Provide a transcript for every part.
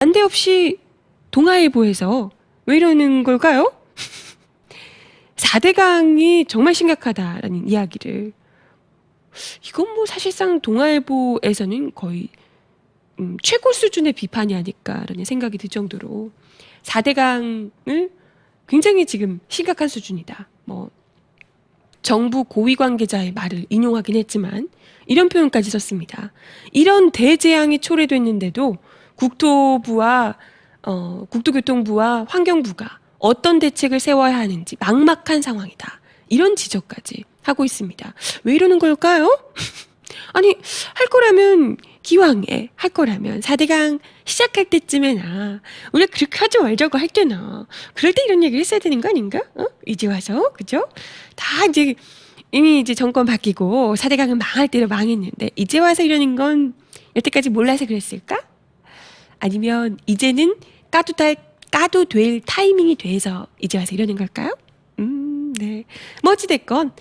난데없이 동아일보에서 왜 이러는 걸까요? 4대강이 정말 심각하다라는 이야기를, 이건 뭐 사실상 동아일보에서는 거의 최고 수준의 비판이 아닐까라는 생각이 들 정도로 4대강을 굉장히 지금 심각한 수준이다. 뭐 정부 고위 관계자의 말을 인용하긴 했지만 이런 표현까지 썼습니다. 이런 대재앙이 초래됐는데도 국토교통부와 환경부가 어떤 대책을 세워야 하는지 막막한 상황이다. 이런 지적까지 하고 있습니다. 왜 이러는 걸까요? 아니, 할 거라면 기왕에 할 거라면 4대강 시작할 때쯤에나 우리가 그렇게 하지 말자고 할 때나 그럴 때 이런 얘기를 했어야 되는 거 아닌가? 이제 와서, 그죠? 다 이제 이미 이제 정권 바뀌고 4대강은 망할 대로 망했는데 이제 와서 이러는 건 여태까지 몰라서 그랬을까? 아니면 이제는 까도 될 타이밍이 돼서 이제 와서 이러는 걸까요? 네. 뭐 어찌됐건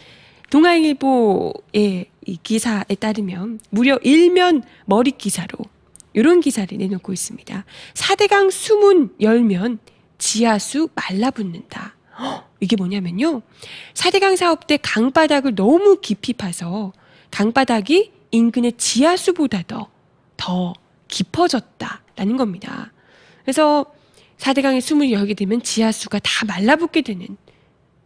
동아일보의 이 기사에 따르면 무려 일면 머릿 기사로 이런 기사를 내놓고 있습니다. 4대강 수문 열면 지하수 말라붙는다. 이게 뭐냐면요. 4대강 사업 때 강바닥을 너무 깊이 파서 강바닥이 인근의 지하수보다 더 깊어졌다라는 겁니다. 그래서 4대강의 수문을 열게 되면 지하수가 다 말라붙게 되는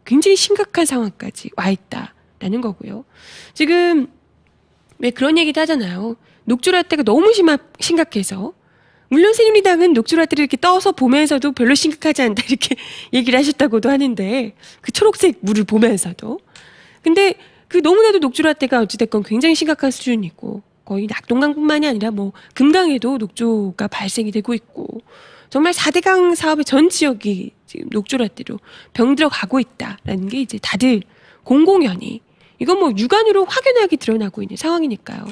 굉장히 심각한 상황까지 와 있다라는 거고요. 지금 왜 그런 얘기도 하잖아요. 녹조라떼가 너무 심각해서, 물론 새누리당은 녹조라떼를 이렇게 떠서 보면서도 별로 심각하지 않다 이렇게 얘기를 하셨다고도 하는데, 그 초록색 물을 보면서도. 근데 그 너무나도 녹조라떼가 어찌됐건 굉장히 심각한 수준이고, 거의 낙동강뿐만이 아니라 뭐 금강에도 녹조가 발생이 되고 있고, 정말 4대강 사업의 전 지역이 지금 녹조라떼로 병들어 가고 있다라는 게 이제 다들 공공연히, 이건 뭐 육안으로 확연하게 드러나고 있는 상황이니까요.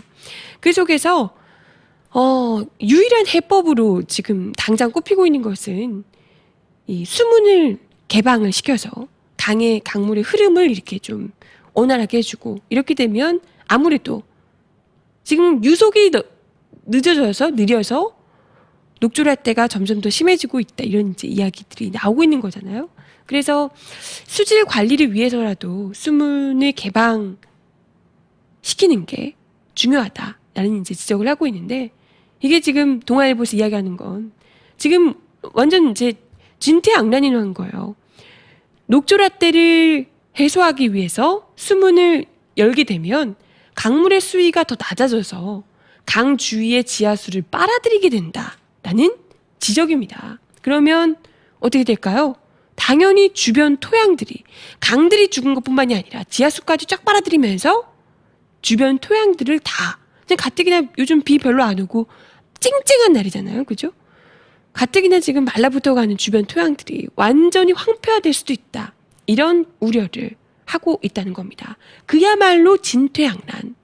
그 속에서 유일한 해법으로 지금 당장 꼽히고 있는 것은 이 수문을 개방을 시켜서 강물의 흐름을 이렇게 좀 원활하게 해주고, 이렇게 되면 아무래도 지금 유속이 느려서 녹조라떼가 점점 더 심해지고 있다, 이런 이제 이야기들이 나오고 있는 거잖아요. 그래서 수질 관리를 위해서라도 수문을 개방시키는 게 중요하다라는 이제 지적을 하고 있는데, 이게 지금 동아일보에서 이야기하는 건 지금 완전 이제 진퇴양난이라는 거예요. 녹조라떼를 해소하기 위해서 수문을 열게 되면 강물의 수위가 더 낮아져서 강 주위의 지하수를 빨아들이게 된다라는 지적입니다. 그러면 어떻게 될까요? 당연히 주변 토양들이, 강들이 죽은 것뿐만이 아니라 지하수까지 쫙 빨아들이면서 주변 토양들을 다, 그냥 가뜩이나 요즘 비 별로 안 오고 쨍쨍한 날이잖아요. 그죠? 가뜩이나 지금 말라붙어가는 주변 토양들이 완전히 황폐화될 수도 있다, 이런 우려를 하고 있다는 겁니다. 그야말로 진퇴양난.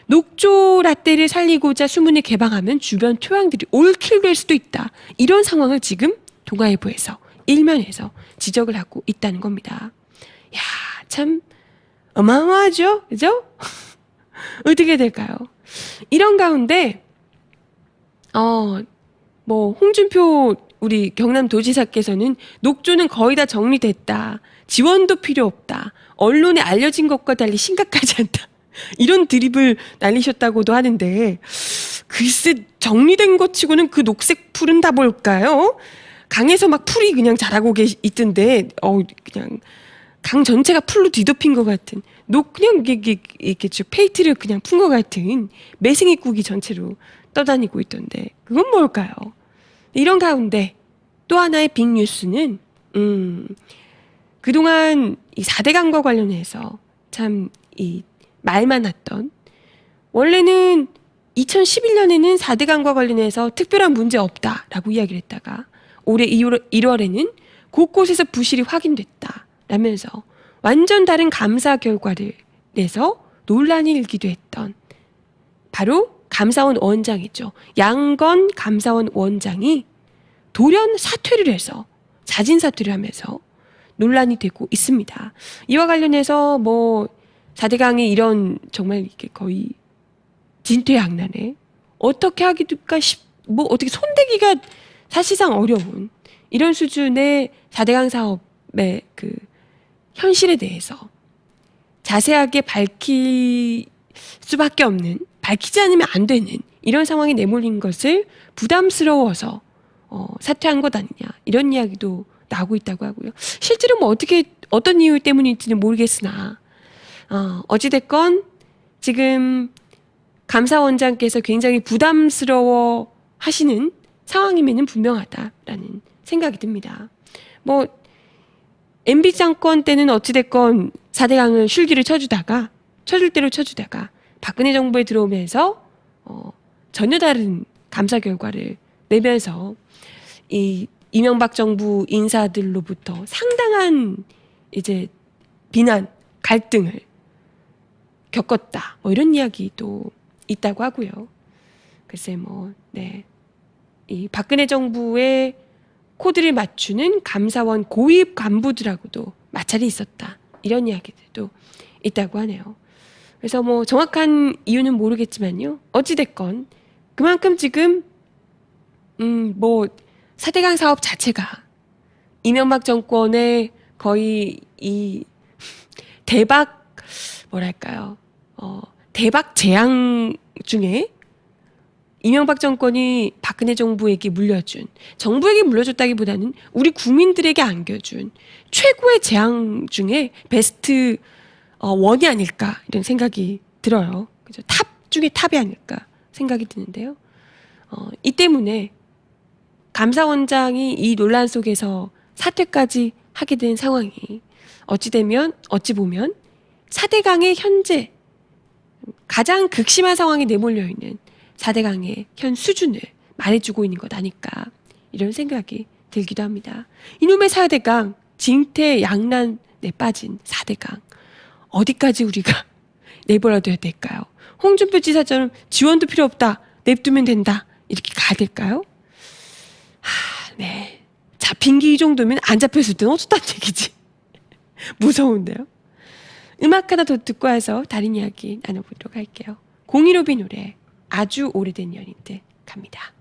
녹조라떼를 살리고자 수문을 개방하면 주변 토양들이 올킬될 수도 있다, 이런 상황을 지금 동아일보에서 일면에서 지적을 하고 있다는 겁니다. 야, 참 어마어마하죠? 그죠? 어떻게 될까요? 이런 가운데 뭐 홍준표 우리 경남도지사께서는 녹조는 거의 다 정리됐다, 지원도 필요 없다, 언론에 알려진 것과 달리 심각하지 않다, 이런 드립을 날리셨다고도 하는데, 글쎄 정리된 것 치고는 그 녹색 풀은 다 뭘까요? 강에서 막 풀이 그냥 자라고 있던데, 그냥 강 전체가 풀로 뒤덮인 것 같은, 그냥 이렇게 페인트를 그냥 푼 것 같은 매생이국이 전체로 떠다니고 있던데, 그건 뭘까요? 이런 가운데 또 하나의 빅뉴스는 그동안 이 4대강과 관련해서 참 이 말 많았던, 원래는 2011년에는 4대강과 관련해서 특별한 문제 없다라고 이야기를 했다가 올해 1월에는 곳곳에서 부실이 확인됐다 라면서 완전 다른 감사 결과를 내서 논란이 일기도 했던, 바로 감사원 원장이죠. 양건 감사원 원장이 돌연 사퇴를 해서, 자진 사퇴를 하면서 논란이 되고 있습니다. 이와 관련해서 뭐 4대강이 이런 정말 이게 거의 진퇴양난에 어떻게 하기가 뭐 어떻게 손대기가 사실상 어려운 이런 수준의 4대강 사업의 그 현실에 대해서 자세하게 밝힐 수밖에 없는, 밝히지 않으면 안 되는 이런 상황에 내몰린 것을 부담스러워서 사퇴한 것 아니냐, 이런 이야기도 나오고 있다고 하고요. 실제로 뭐 어떤 이유 때문인지는 모르겠으나 어찌됐건 지금 감사원장께서 굉장히 부담스러워 하시는 상황임에는 분명하다라는 생각이 듭니다. 뭐 MB 정권 때는 어찌됐건 4대강을 쉴기를 쳐줄 대로 쳐주다가 박근혜 정부에 들어오면서 전혀 다른 감사 결과를 내면서 이 이명박 정부 인사들로부터 상당한 이제 비난, 갈등을 겪었다. 뭐 이런 이야기도 있다고 하고요. 글쎄 이 박근혜 정부의 코드를 맞추는 감사원 고위 간부들하고도 마찰이 있었다. 이런 이야기들도 있다고 하네요. 그래서 뭐 정확한 이유는 모르겠지만요. 어찌됐건 그만큼 지금 4대강 사업 자체가 이명박 정권의 거의 이 대박 대박 재앙 중에 이명박 정권이 박근혜 정부에게 물려줬다기보다는 우리 국민들에게 안겨준 최고의 재앙 중에 베스트 원이 아닐까, 이런 생각이 들어요. 그죠? 탑 중에 탑이 아닐까 생각이 드는데요. 이 때문에 감사원장이 이 논란 속에서 사퇴까지 하게 된 상황이 어찌 보면 4대강의 현재 가장 극심한 상황에 내몰려 있는 4대강의 현 수준을 말해주고 있는 것 아닐까, 이런 생각이 들기도 합니다. 이놈의 4대강, 징태양난에 빠진 4대강, 어디까지 우리가 내버려둬야 될까요? 홍준표 지사처럼 지원도 필요 없다, 냅두면 된다, 이렇게 가야 될까요? 네. 잡힌 게 이 정도면 안 잡혔을 때는 어쩌다는 얘기지. 무서운데요. 음악 하나 더 듣고 와서 다른 이야기 나눠보도록 할게요. 015B 노래 아주 오래된 연인들 갑니다.